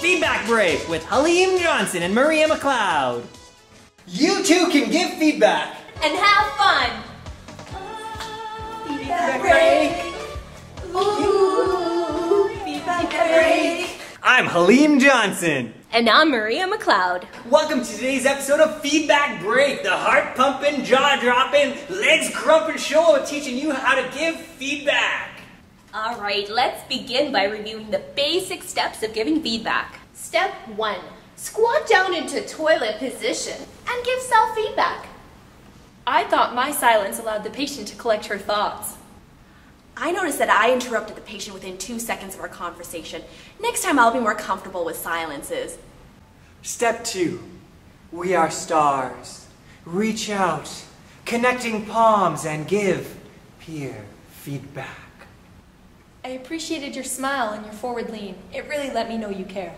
Feedback Break with Halim Johnson and Maria McLeod. You too can give feedback. And have fun. Feedback Break. Ooh, feedback break. I'm Halim Johnson. And I'm Maria McLeod. Welcome to today's episode of Feedback Break, the heart-pumping, jaw-dropping, legs-crumping show teaching you how to give feedback. All right, let's begin by reviewing the basic steps of giving feedback. Step 1. Squat down into toilet position and give self-feedback. I thought my silence allowed the patient to collect her thoughts. I noticed that I interrupted the patient within 2 seconds of our conversation. Next time I'll be more comfortable with silences. Step 2. We are stars. Reach out, connecting palms and give peer feedback. I appreciated your smile and your forward lean. It really let me know you care.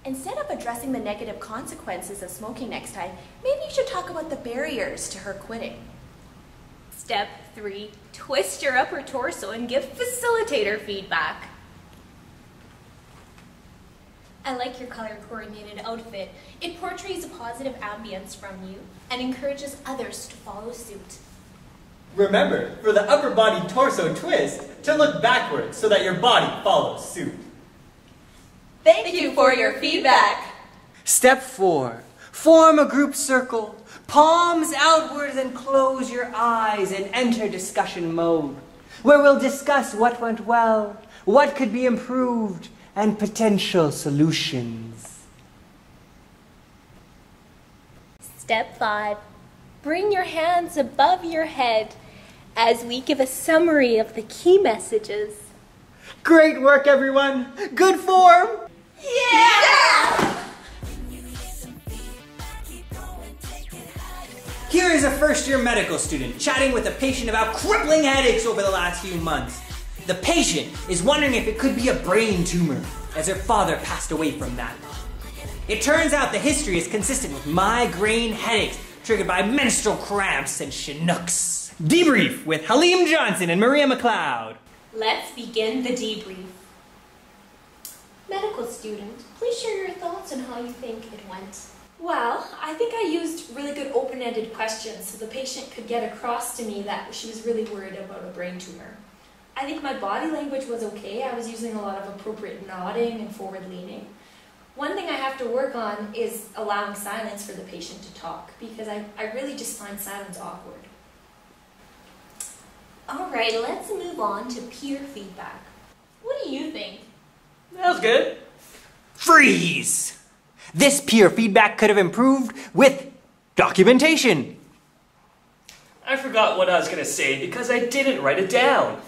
Instead of addressing the negative consequences of smoking next time, maybe you should talk about the barriers to her quitting. Step 3. Twist your upper torso and give facilitator feedback. I like your color-coordinated outfit. It portrays a positive ambience from you and encourages others to follow suit. Remember, for the upper body torso twist, to look backwards so that your body follows suit. Thank you for your feedback. Step 4. Form a group circle. Palms outwards and close your eyes and enter discussion mode, where we'll discuss what went well, what could be improved, and potential solutions. Step 5. Bring your hands above your head as we give a summary of the key messages. Great work, everyone! Good form! Yeah! Here is a first-year medical student chatting with a patient about crippling headaches over the last few months. The patient is wondering if it could be a brain tumor, as her father passed away from that. It turns out the history is consistent with migraine headaches triggered by menstrual cramps and Chinooks. Debrief with Halim Johnson and Maria McLeod. Let's begin the debrief. Medical student, please share your thoughts on how you think it went. Well, I think I used really good open-ended questions so the patient could get across to me that she was really worried about a brain tumor. I think my body language was okay. I was using a lot of appropriate nodding and forward leaning. One thing I have to work on is allowing silence for the patient to talk, because I really just find silence awkward. All right, let's move on to peer feedback. What do you think? That was good. Freeze! This peer feedback could have improved with documentation. I forgot what I was going to say because I didn't write it down.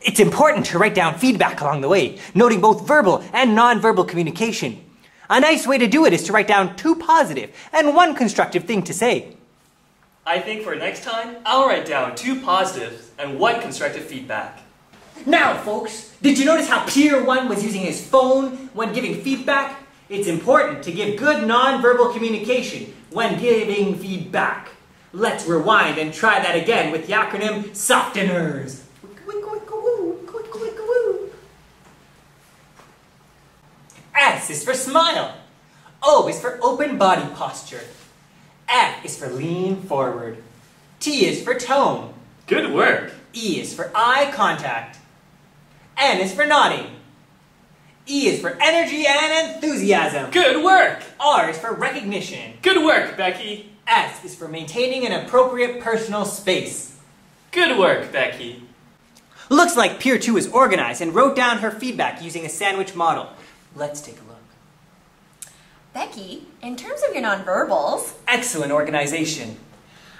It's important to write down feedback along the way, noting both verbal and non-verbal communication. A nice way to do it is to write down 2 positive and 1 constructive thing to say. I think for next time, I'll write down 2 positives and 1 constructive feedback. Now, folks, did you notice how Peer 1 was using his phone when giving feedback? It's important to give good non-verbal communication when giving feedback. Let's rewind and try that again with the acronym SOFTENERS. S is for smile. O is for open body posture. F is for lean forward. T is for tone. Good work. E is for eye contact. N is for nodding. E is for energy and enthusiasm. Good work. R is for recognition. Good work, Becky. S is for maintaining an appropriate personal space. Good work, Becky. Looks like Peer 2 is organized and wrote down her feedback using a sandwich model. Let's take a look. Becky, in terms of your nonverbals, Excellent organization.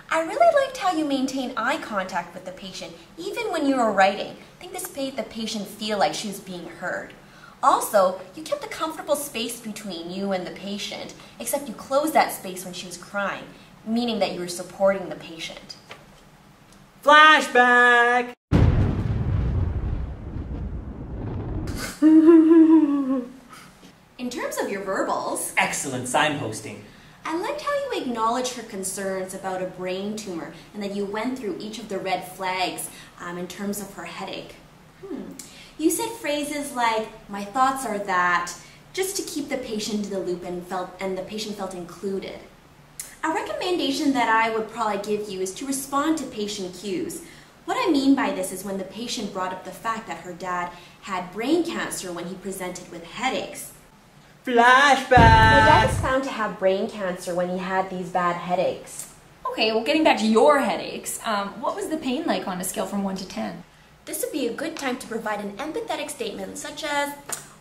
I really liked how you maintained eye contact with the patient, even when you were writing. I think this made the patient feel like she was being heard. Also, you kept a comfortable space between you and the patient, except you closed that space when she was crying, meaning that you were supporting the patient. Flashback! In terms of your verbals, Excellent signposting. I liked how you acknowledged her concerns about a brain tumor and that you went through each of the red flags in terms of her headache. You said phrases like, my thoughts are that, just to keep the patient in the loop and the patient felt included. A recommendation that I would probably give you is to respond to patient cues. What I mean by this is when the patient brought up the fact that her dad had brain cancer when he presented with headaches. Flashback! My dad was found to have brain cancer when he had these bad headaches. Okay, well, getting back to your headaches, what was the pain like on a scale from 1 to 10? This would be a good time to provide an empathetic statement such as,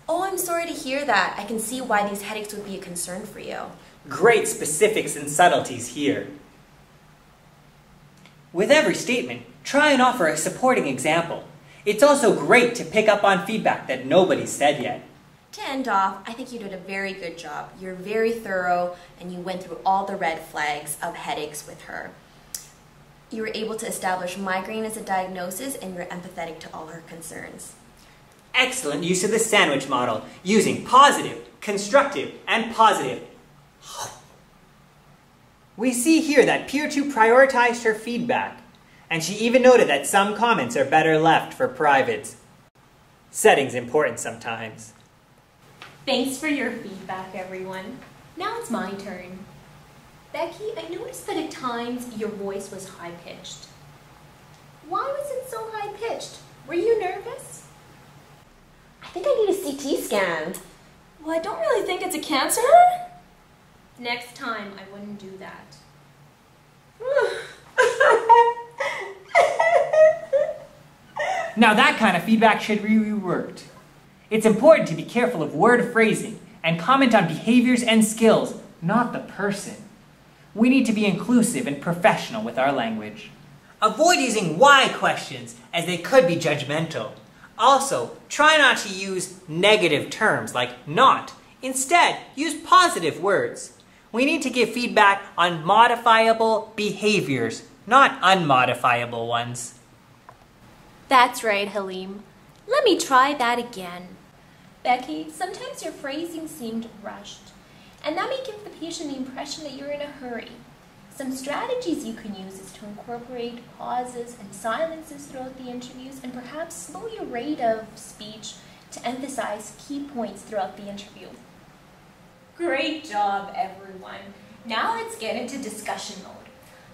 oh, I'm sorry to hear that. I can see why these headaches would be a concern for you. Great specifics and subtleties here. With every statement, try and offer a supporting example. It's also great to pick up on feedback that nobody's said yet. To end off, I think you did a very good job. You're very thorough and you went through all the red flags of headaches with her. You were able to establish migraine as a diagnosis and you're empathetic to all her concerns. Excellent use of the sandwich model, using positive, constructive, and positive. We see here that Peer 2 prioritized her feedback, and she even noted that some comments are better left for privates. Setting's important sometimes. Thanks for your feedback, everyone. Now it's my turn. Becky, I noticed that at times your voice was high-pitched. Why was it so high-pitched? Were you nervous? I think I need a CT scan. Well, I don't really think it's a cancer. Next time, I wouldn't do that. Now that kind of feedback should be reworked. It's important to be careful of word phrasing and comment on behaviors and skills, not the person. We need to be inclusive and professional with our language. Avoid using why questions, as they could be judgmental. Also, try not to use negative terms like not. Instead, use positive words. We need to give feedback on modifiable behaviors, not unmodifiable ones. That's right, Halim. Let me try that again. Becky, sometimes your phrasing seemed rushed, and that may give the patient the impression that you're in a hurry. Some strategies you can use is to incorporate pauses and silences throughout the interviews and perhaps slow your rate of speech to emphasize key points throughout the interview. Great job, everyone. Now let's get into discussion mode.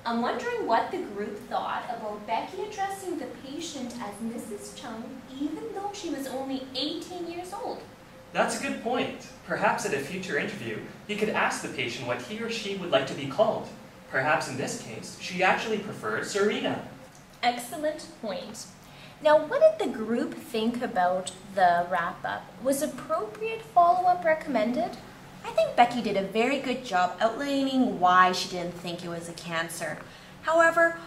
I'm wondering what the group thought about Becky addressing the patient as Mrs. Chung, even though she was only 18 years old. That's a good point. Perhaps at a future interview, you could ask the patient what he or she would like to be called. Perhaps in this case, she actually prefers Serena. Excellent point. Now, what did the group think about the wrap-up? Was appropriate follow-up recommended? I think Becky did a very good job outlining why she didn't think it was a cancer. However,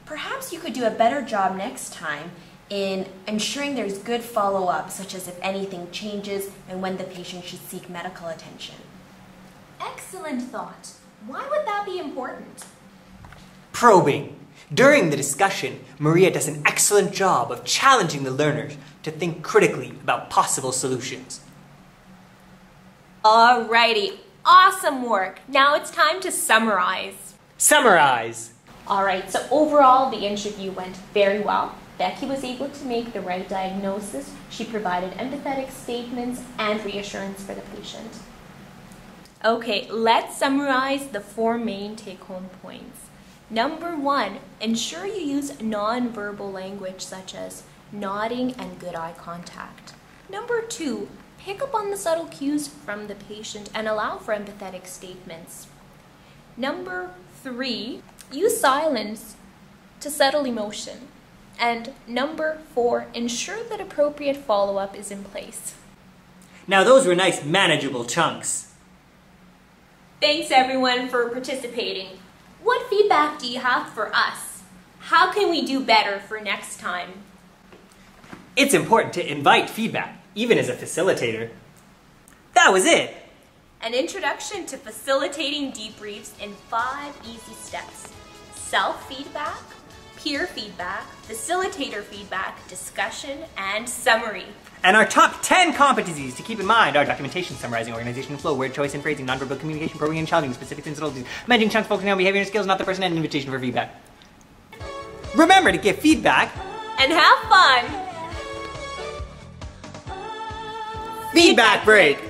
perhaps you could do a better job next time in ensuring there's good follow-up, such as if anything changes and when the patient should seek medical attention. Excellent thought. Why would that be important? Probing. During the discussion, Maria does an excellent job of challenging the learners to think critically about possible solutions. Alrighty, awesome work. Now it's time to summarize. Summarize. Alright, so overall the interview went very well. Becky was able to make the right diagnosis. She provided empathetic statements and reassurance for the patient. Okay, let's summarize the 4 main take-home points. Number 1, ensure you use non-verbal language such as nodding and good eye contact. Number 2, pick up on the subtle cues from the patient and allow for empathetic statements. Number 3, use silence to settle emotion. And number 4, ensure that appropriate follow-up is in place. Now those were nice manageable chunks. Thanks everyone for participating. What feedback do you have for us? How can we do better for next time? It's important to invite feedback, even as a facilitator. That was it. An introduction to facilitating debriefs in 5 easy steps. Self-feedback, peer feedback, facilitator feedback, discussion, and summary. And our top 10 competencies to keep in mind are documentation, summarizing, organization, flow, word choice and phrasing, nonverbal communication, probing and challenging, specifics and subtleties, managing chunks, focusing on behavior and skills, not the person, and an invitation for feedback. Remember to give feedback And have fun! Feedback break.